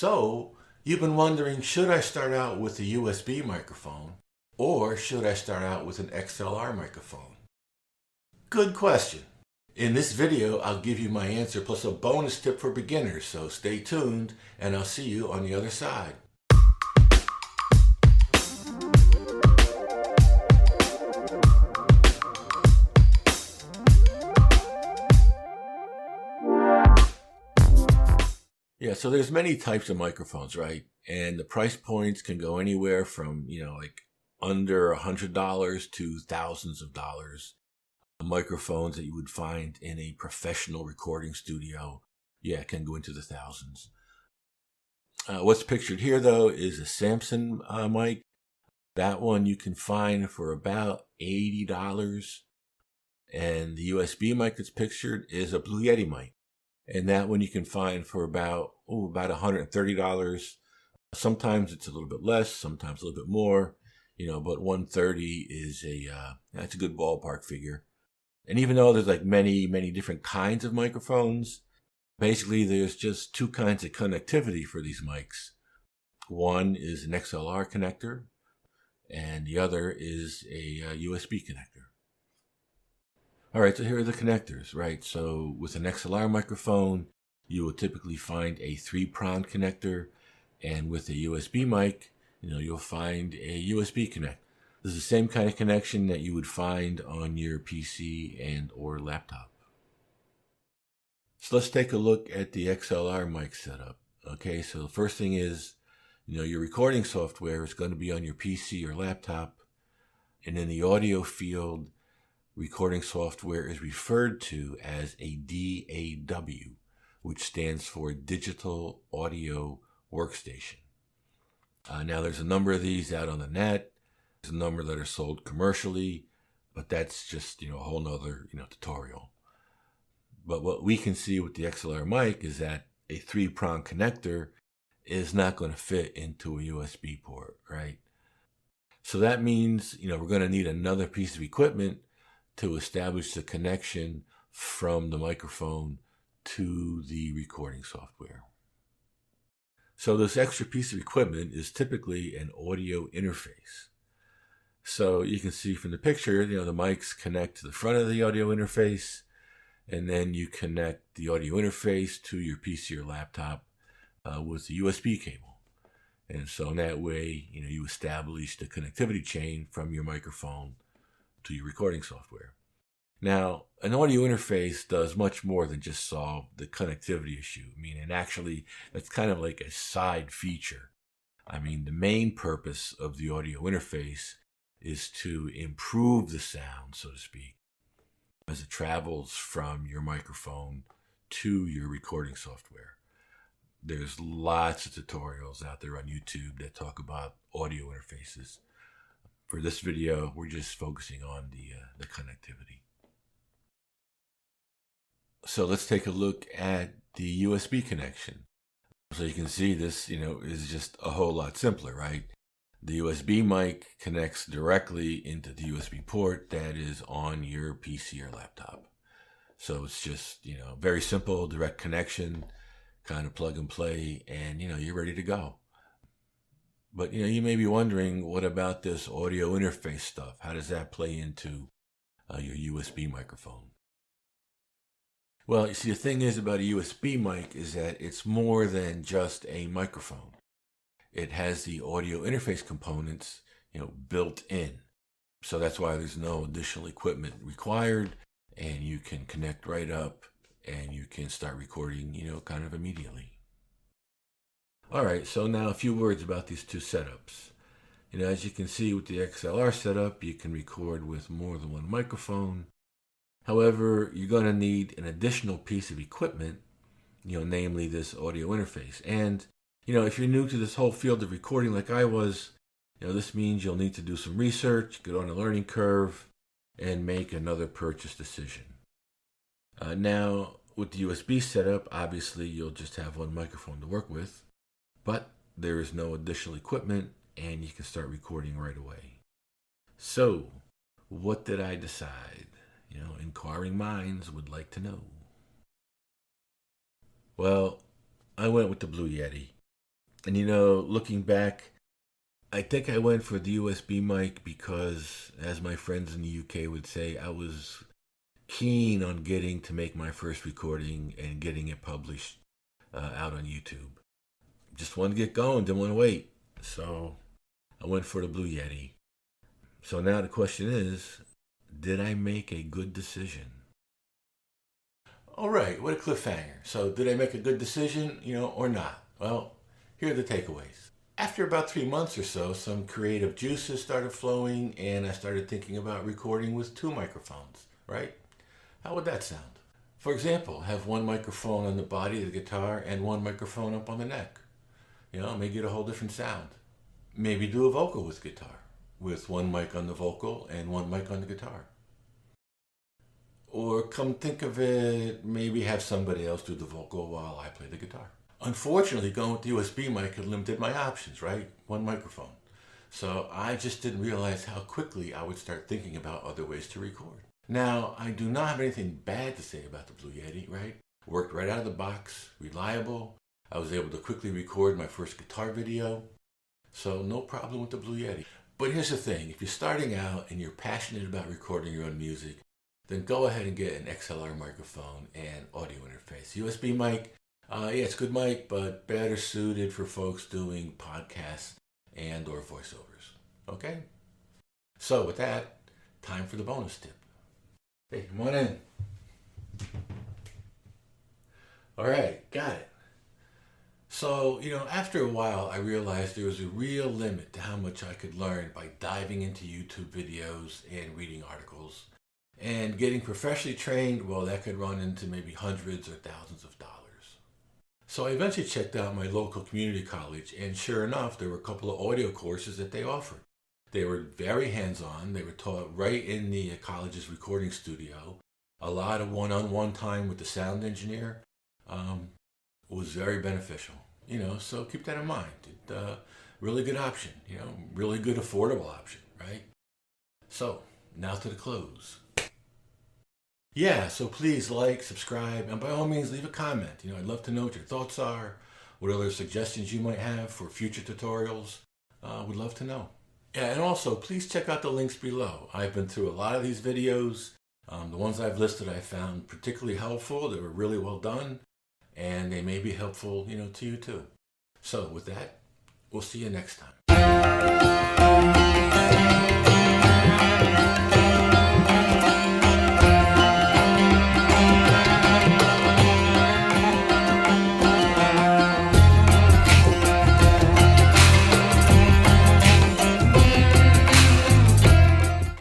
So, you've been wondering, should I start out with a USB microphone or should I start out with an XLR microphone? Good question. In this video, I'll give you my answer plus a bonus tip for beginners, so stay tuned and I'll see you on the other side. Yeah, so there's many types of microphones, right? And the price points can go anywhere from, like under $100 to thousands of dollars. Microphones that you would find in a professional recording studio, can go into the thousands. What's pictured here, though, is a Samson mic. That one you can find for about $80. And the USB mic that's pictured is a Blue Yeti mic. And that one you can find for about $130. Sometimes it's a little bit less, sometimes a little bit more, but $130 is that's a good ballpark figure. And even though there's like many, many different kinds of microphones, basically there's just two kinds of connectivity for these mics. One is an XLR connector, and the other is a USB connector. All right, so here are the connectors, right? So with an XLR microphone, you will typically find a 3-prong connector, and with a USB mic, you'll find a USB connect. This is the same kind of connection that you would find on your PC and or laptop. So let's take a look at the XLR mic setup. Okay, so the first thing is, your recording software is going to be on your PC or laptop, and in the audio field, recording software is referred to as a DAW, which stands for Digital Audio Workstation. Now there's a number of these out on the net. There's a number that are sold commercially, but that's just, a whole nother, tutorial. But what we can see with the XLR mic is that a 3-prong connector is not going to fit into a USB port, right? So that means, we're going to need another piece of equipment to establish the connection from the microphone to the recording software. So this extra piece of equipment is typically an audio interface. So you can see from the picture, the mics connect to the front of the audio interface, and then you connect the audio interface to your PC or laptop with the USB cable. And so in that way, you establish the connectivity chain from your microphone to your recording software. Now, an audio interface does much more than just solve the connectivity issue. And actually, that's kind of like a side feature. The main purpose of the audio interface is to improve the sound, so to speak, as it travels from your microphone to your recording software. There's lots of tutorials out there on YouTube that talk about audio interfaces. For this video, we're just focusing on the connectivity. So let's take a look at the USB connection. So you can see this, is just a whole lot simpler, right? The USB mic connects directly into the USB port that is on your PC or laptop. So it's just, very simple, direct connection, kind of plug and play, and, you're ready to go. But, you may be wondering, what about this audio interface stuff? How does that play into your USB microphone? Well, you see, the thing is about a USB mic is that it's more than just a microphone. It has the audio interface components, built in. So that's why there's no additional equipment required, and you can connect right up and you can start recording, kind of immediately. All right, so now a few words about these two setups. As you can see with the XLR setup, you can record with more than one microphone. However, you're going to need an additional piece of equipment, namely this audio interface. And, if you're new to this whole field of recording like I was, this means you'll need to do some research, get on a learning curve, and make another purchase decision. Now, with the USB setup, obviously you'll just have one microphone to work with, but there is no additional equipment and you can start recording right away. So, what did I decide? Inquiring minds would like to know. Well, I went with the Blue Yeti. And looking back, I think I went for the USB mic because, as my friends in the UK would say, I was keen on getting to make my first recording and getting it published out on YouTube. Just wanted to get going, didn't want to wait. So I went for the Blue Yeti. So now the question is, did I make a good decision? All right, what a cliffhanger. So did I make a good decision, or not? Well, here are the takeaways. After about 3 months or so, some creative juices started flowing, and I started thinking about recording with 2 microphones, right? How would that sound? For example, have 1 microphone on the body of the guitar and 1 microphone up on the neck. May get a whole different sound. Maybe do a vocal with guitar, with 1 mic on the vocal and 1 mic on the guitar. Or come think of it, maybe have somebody else do the vocal while I play the guitar. Unfortunately, going with the USB mic had limited my options, right? 1 microphone. So I just didn't realize how quickly I would start thinking about other ways to record. Now, I do not have anything bad to say about the Blue Yeti, right? Worked right out of the box, reliable. I was able to quickly record my first guitar video. So no problem with the Blue Yeti. But here's the thing, if you're starting out and you're passionate about recording your own music, then go ahead and get an XLR microphone and audio interface. USB mic, it's a good mic, but better suited for folks doing podcasts and or voiceovers. Okay? So with that, time for the bonus tip. Hey, come on in. All right, got it. So, after a while, I realized there was a real limit to how much I could learn by diving into YouTube videos and reading articles. And getting professionally trained, well, that could run into maybe hundreds or thousands of dollars. So I eventually checked out my local community college, and sure enough, there were a couple of audio courses that they offered. They were very hands-on. They were taught right in the college's recording studio. A lot of one-on-one time with the sound engineer was very beneficial. So keep that in mind. Really good option, really good affordable option, right? So now to the close. Yeah, so please like, subscribe, and by all means leave a comment. I'd love to know what your thoughts are, what other suggestions you might have for future tutorials. Would love to know. Yeah, and also please check out the links below. I've been through a lot of these videos. The ones I've listed I found particularly helpful. They were really well done, and they may be helpful, to you too. So with that, we'll see you next time.